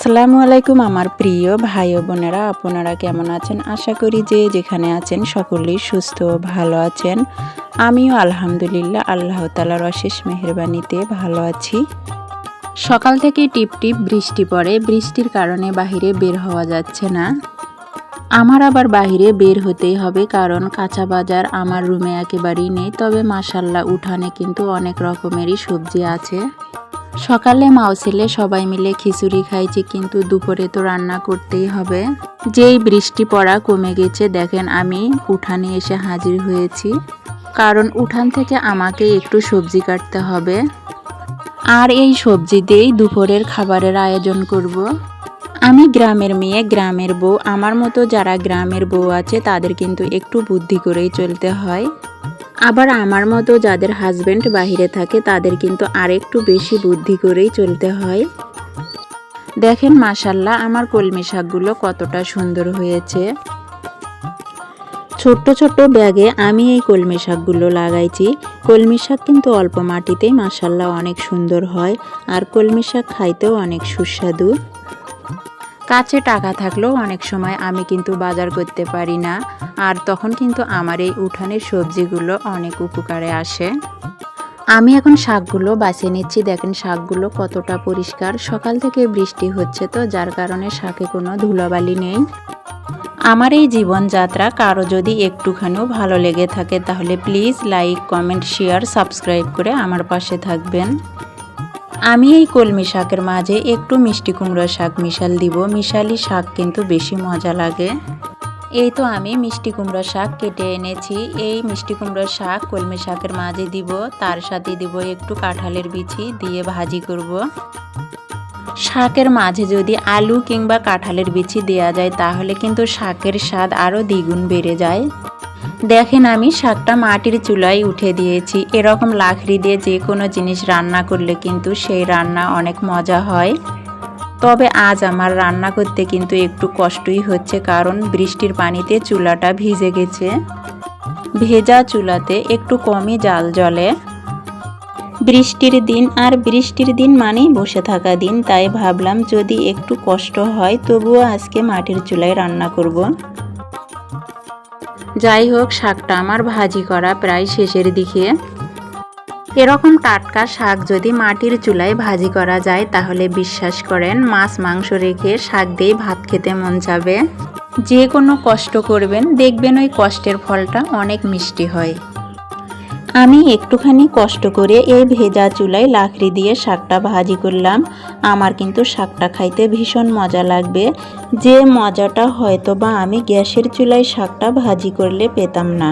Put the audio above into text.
আসসালামু আলাইকুম আমার প্রিয় ভাই ও বোনেরা, আপনারা কেমন আছেন? আশা করি যে যেখানে আছেন সকলেই সুস্থ ও ভালো আছেন। আমিও আলহামদুলিল্লাহ আল্লাহ তাআলার অশেষ মেহেরবানিতে ভালো আছি। সকাল থেকে টিপটিপ বৃষ্টি পড়ে, বৃষ্টির কারণে বাহিরে বের হওয়া যাচ্ছে না। আমার আবার বাহিরে বের হতেই হবে, কারণ কাঁচা বাজার আমার রুমে একেবারেই নেই। তবে মাশাআল্লাহ উঠানে কিন্তু অনেক রকমেরই সবজি আছে। সকালে মাও ছেলে সবাই মিলে খিচুড়ি খাইছি, কিন্তু দুপুরে তো রান্না করতেই হবে। যেই বৃষ্টি পড়া কমে গেছে দেখেন আমি উঠানে এসে হাজির হয়েছি, কারণ উঠান থেকে আমাকে একটু সবজি কাটতে হবে। আর এই সবজি দিয়েই দুপুরের খাবারের আয়োজন করব। আমি গ্রামের মেয়ে, গ্রামের বউ। আমার মতো যারা গ্রামের বউ আছে তাদের কিন্তু একটু বুদ্ধি করেই চলতে হয়। আবার আমার মতো যাদের হাজবেন্ড বাহিরে থাকে তাদের কিন্তু আরেকটু বেশি বুদ্ধি করেই চলতে হয়। দেখেন মাশাআল্লাহ আমার কলমি শাকগুলো কতটা সুন্দর হয়েছে। ছোট্ট ছোট্ট ব্যাগে আমি এই কলমি শাকগুলো লাগাইছি। কলমি শাক কিন্তু অল্প মাটিতেই মাশাআল্লাহ অনেক সুন্দর হয়, আর কলমি শাক খাইতেও অনেক সুস্বাদু। কাছে টাকা থাকলেও অনেক সময় আমি কিন্তু বাজার করতে পারি না, আর তখন কিন্তু আমার এই উঠানের সবজিগুলো অনেক উপকারে আসে। আমি এখন শাকগুলো বাছিয়ে নিচ্ছি। দেখেন শাকগুলো কতটা পরিষ্কার। সকাল থেকে বৃষ্টি হচ্ছে তো যার কারণে শাকে কোনো ধুলাবালি নেই। আমার এই জীবনযাত্রা কারো যদি একটুখানিও ভালো লেগে থাকে তাহলে please like, comment, share, subscribe করে আমার পাশে থাকবেন। আমি এই কলমি শাকের মাঝে একটু মিষ্টি কুমড়ো শাক মিশাল দিব। মিশালি শাক কিন্তু বেশি মজা লাগে। এই তো আমি মিষ্টি কুমড়ো শাক কেটে এনেছি। এই মিষ্টি কুমড়ো শাক কলমি শাকের মাঝে দিব, তার সাথে দিব একটু কাঁঠালের বিচি দিয়ে ভাজি করব। শাকের মাঝে যদি আলু কিংবা কাঁঠালের বিচি দেওয়া যায় তাহলে কিন্তু শাকের স্বাদ আরও দ্বিগুণ বেড়ে যায়। দেখেন আমি শাকটা মাটির চুলায় উঠে দিয়েছি। এরকম লাকড়ি দিয়ে যে কোনো জিনিস রান্না করলে কিন্তু সেই রান্না অনেক মজা হয়। তবে আজ আমার রান্না করতে কিন্তু একটু কষ্টই হচ্ছে, কারণ বৃষ্টির পানিতে চুলাটা ভিজে গেছে। ভেজা চুলাতে একটু কমই জাল জ্বলে। বৃষ্টির দিন, আর বৃষ্টির দিন মানেই বসে থাকা দিন, তাই ভাবলাম যদি একটু কষ্ট হয় তবুও আজকে মাটির চুলায় রান্না করব। যাই হোক, শাকটা আমার ভাজি করা প্রায় শেষের দিকে। এরকম টাটকা শাক যদি মাটির চুলায় ভাজি করা যায় তাহলে বিশ্বাস করেন মাছ মাংস রেখে শাক দিয়ে ভাত খেতে মন যাবে। যে কোনো কষ্ট করবেন দেখবেন ওই কষ্টের ফলটা অনেক মিষ্টি হয়। আমি একটুখানি কষ্ট করে এই ভেজা চুলায় লাকড়ি দিয়ে শাকটা ভাজি করলাম। আমার কিন্তু শাকটা খাইতে ভীষণ মজা লাগবে, যে মজাটা হয়তো বা আমি গ্যাসের চুলায় শাকটা ভাজি করলে পেতাম না।